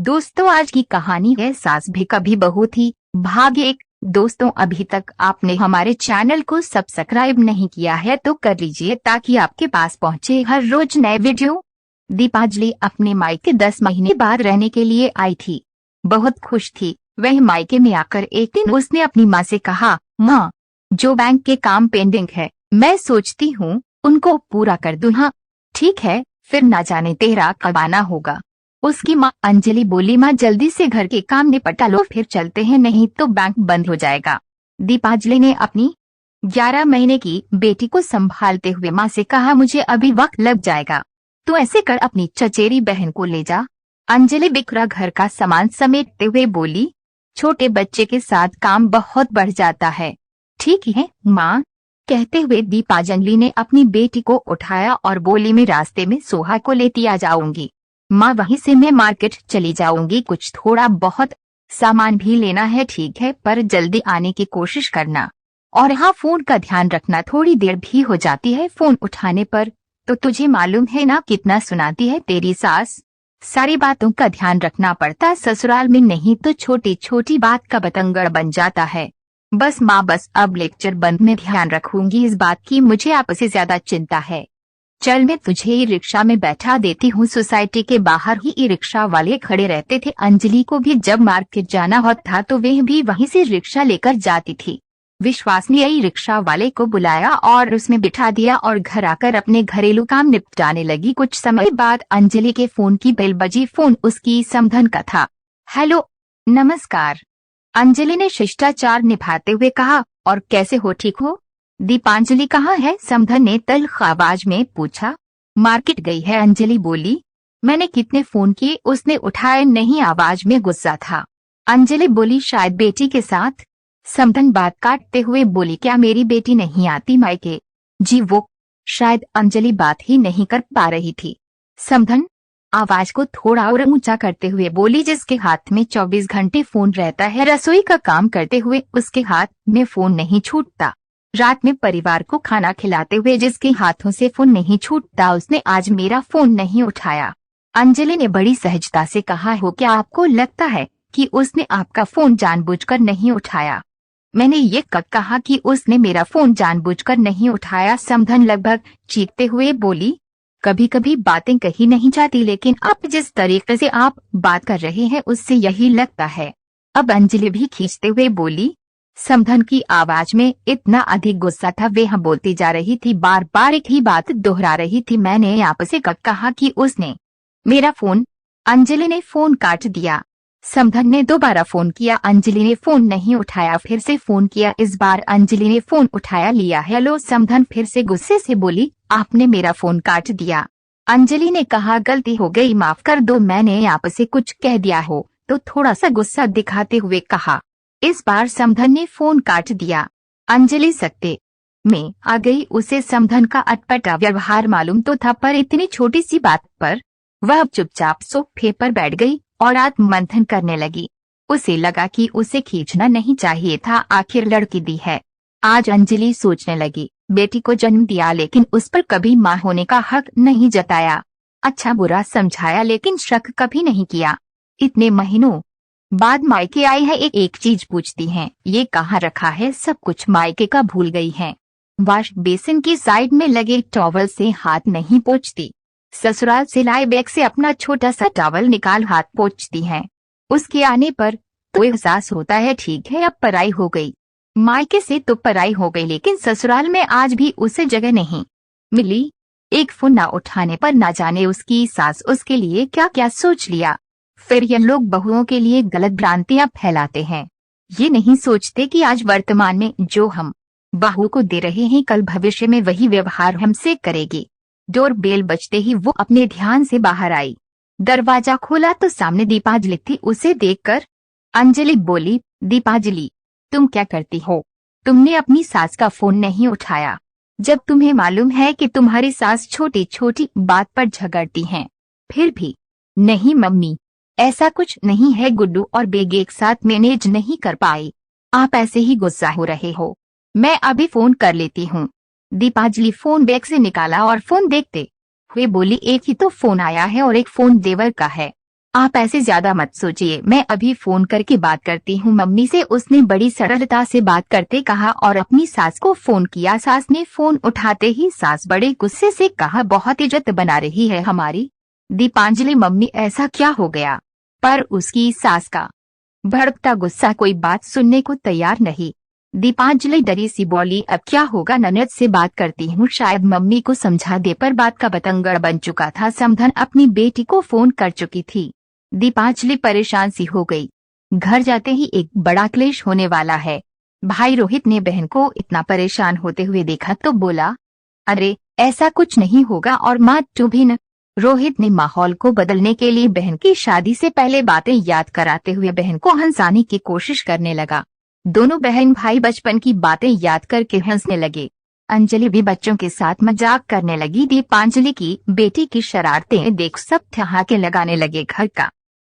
दोस्तों, आज की कहानी है सास भी कभी बहू थी भाग एक। दोस्तों, अभी तक आपने हमारे चैनल को सब्सक्राइब नहीं किया है तो कर लीजिए ताकि आपके पास पहुंचे हर रोज नए वीडियो। दीपांजलि अपने मायके 10 महीने बाद रहने के लिए आई थी। बहुत खुश थी वह। मायके में आकर एक दिन उसने अपनी माँ से कहा, माँ, जो बैंक के काम पेंडिंग है मैं सोचती हूँ उनको पूरा कर दूँ। हाँ ठीक है, फिर ना जाने तेरा कब आना होगा। उसकी माँ अंजलि बोली, माँ जल्दी से घर के काम निपटा लो फिर चलते हैं, नहीं तो बैंक बंद हो जाएगा। दीपांजलि ने अपनी 11 महीने की बेटी को संभालते हुए माँ से कहा, मुझे अभी वक्त लग जाएगा, तू ऐसे कर अपनी चचेरी बहन को ले जा। अंजलि बिखरा घर का सामान समेटते हुए बोली, छोटे बच्चे के साथ काम बहुत बढ़ जाता है। ठीक है माँ, कहते हुए दीपांजलि ने अपनी बेटी को उठाया और बोली, मैं रास्ते में सोहा को लेती आ जाऊंगी। माँ वहीं से मैं मार्केट चली जाऊंगी, कुछ थोड़ा बहुत सामान भी लेना है। ठीक है, पर जल्दी आने की कोशिश करना। और हाँ, फोन का ध्यान रखना, थोड़ी देर भी हो जाती है फोन उठाने पर तो तुझे मालूम है ना कितना सुनाती है तेरी सास। सारी बातों का ध्यान रखना पड़ता ससुराल में, नहीं तो छोटी छोटी बात का बतंगड़ बन जाता है। बस माँ, बस अब लेक्चर बंद, में ध्यान रखूंगी इस बात की, मुझे आपसे ज्यादा चिंता है। चल मैं तुझे ई रिक्शा में बैठा देती हूँ। सोसाइटी के बाहर ही ई रिक्शा वाले खड़े रहते थे। अंजलि को भी जब मार्केट जाना होता था तो वह भी वहीं से रिक्शा लेकर जाती थी। विश्वास ने ई रिक्शा वाले को बुलाया और उसमें बिठा दिया और घर आकर अपने घरेलू काम निपटाने लगी। कुछ समय बाद अंजलि के फोन की बेल बजी। फोन उसकी समधन का था। हेलो, नमस्कार, अंजलि ने शिष्टाचार निभाते हुए कहा। और कैसे हो, ठीक हो? दीपांजलि कहाँ है? समधन ने तल्ख आवाज में पूछा। मार्केट गई है, अंजलि बोली। मैंने कितने फोन किए, उसने उठाए नहीं, आवाज में गुस्सा था। अंजलि बोली, शायद बेटी के साथ। समधन बात काटते हुए बोली, क्या मेरी बेटी नहीं आती मायके? जी वो शायद। अंजलि बात ही नहीं कर पा रही थी। समधन आवाज को थोड़ा और ऊंचा करते हुए बोली, जिसके हाथ में 24 घंटे फोन रहता है, रसोई का काम करते हुए उसके हाथ में फोन नहीं छूटता। रात में परिवार को खाना खिलाते हुए जिसके हाथों से फोन नहीं छूटता, उसने आज मेरा फोन नहीं उठाया। अंजलि ने बड़ी सहजता से कहा, हो क्या आपको लगता है कि उसने आपका फोन जानबूझकर नहीं उठाया? मैंने ये कब कहा कि उसने मेरा फोन जानबूझकर नहीं उठाया? समधन लगभग चीखते हुए बोली, कभी कभी बातें कही नहीं जाती, लेकिन अब जिस तरीके से आप बात कर रहे हैं उससे यही लगता है। अब अंजलि भी खींचते हुए बोली। समधन की आवाज में इतना अधिक गुस्सा था, वह बोलती जा रही थी, बार बार एक ही बात दोहरा रही थी, मैंने आपसे कब कहा कि उसने मेरा फोन। अंजलि ने फोन काट दिया। समधन ने दोबारा फोन किया, अंजलि ने फोन नहीं उठाया। फिर से फोन किया, इस बार अंजलि ने फोन उठाया, लिया। हेलो। समधन फिर से गुस्से से बोली, आपने मेरा फोन काट दिया। अंजलि ने कहा, गलती हो गई, माफ कर दो, मैंने आपसे कुछ कह दिया हो तो थोड़ा सा गुस्सा दिखाते हुए कहा। इस बार समधन ने फोन काट दिया। अंजलि सकते में आ गई। उसे समधन का अटपटा व्यवहार मालूम तो था, पर इतनी छोटी सी बात पर वह चुपचाप सोफे पर बैठ गई और आत्ममंथन करने लगी। उसे लगा कि उसे खींचना नहीं चाहिए था, आखिर लड़की दी है। आज अंजलि सोचने लगी, बेटी को जन्म दिया लेकिन उस पर कभी माँ होने का हक नहीं जताया। अच्छा बुरा समझाया लेकिन शक कभी नहीं किया। इतने महीनों बाद मायके आई है, एक चीज पूछती हैं, ये कहाँ रखा है? सब कुछ मायके का भूल गई है। वॉश बेसिन की साइड में लगे टॉवल से हाथ नहीं पोंछती। ससुराल से लाए बैग से अपना छोटा सा टॉवल निकाल हाथ पोंछती हैं। उसके आने पर तो एहसास होता है, ठीक है अब पराई हो गई। मायके से तो पराई हो गई, लेकिन ससुराल में आज भी उसे जगह नहीं मिली। एक फोन न उठाने पर न जाने उसकी सास उसके लिए क्या क्या सोच लिया। फिर ये लोग बहुओं के लिए गलत भ्रांतियां फैलाते हैं। ये नहीं सोचते कि आज वर्तमान में जो हम बहू को दे रहे हैं, कल भविष्य में वही व्यवहार हमसे करेगी। डोर बेल बजते ही वो अपने ध्यान से बाहर आई। दरवाजा खोला तो सामने दीपांजलि थी। उसे देखकर अंजलि बोली, दीपांजलि तुम क्या करती हो? तुमने अपनी सास का फोन नहीं उठाया, जब तुम्हें मालूम है कि तुम्हारी सास छोटी छोटी बात पर झगड़ती हैं। फिर भी। नहीं मम्मी, ऐसा कुछ नहीं है, गुड्डू और बेग एक साथ मैनेज नहीं कर पाई। आप ऐसे ही गुस्सा हो रहे हो, मैं अभी फोन कर लेती हूँ। दीपांजलि फोन बैग से निकाला और फोन देखते हुए बोली, एक ही तो फोन आया है और एक फोन देवर का है। आप ऐसे ज्यादा मत सोचिए, मैं अभी फोन करके बात करती हूँ मम्मी से, उसने बड़ी सरलता से बात करते कहा और अपनी सास को फोन किया। सास ने फोन उठाते ही सास बड़े गुस्से से कहा, बहुत इज्जत बना रही है हमारी। दीपांजलि, मम्मी ऐसा क्या हो गया? पर उसकी सास का भड़कता गुस्सा कोई बात सुनने को तैयार नहीं। दीपांजलि डरी सी बोली, अब क्या होगा, ननद से बात करती हूँ, शायद मम्मी को समझा दे। पर बात का बतंगड़ बन चुका था। समधन अपनी बेटी को फोन कर चुकी थी। दीपांजलि परेशान सी हो गई। घर जाते ही एक बड़ा क्लेश होने वाला है। भाई रोहित ने बहन को इतना परेशान होते हुए देखा तो बोला, अरे ऐसा कुछ नहीं होगा। और माँ तू भी न। रोहित ने माहौल को बदलने के लिए बहन की शादी से पहले बातें याद कराते हुए बहन को हंसाने की कोशिश करने लगा। दोनों बहन भाई बचपन की बातें याद करके हंसने लगे। अंजलि भी बच्चों के साथ मजाक करने लगी। दीपांजलि की बेटी की शरारतें देख सब ठहाके लगाने लगे। घर का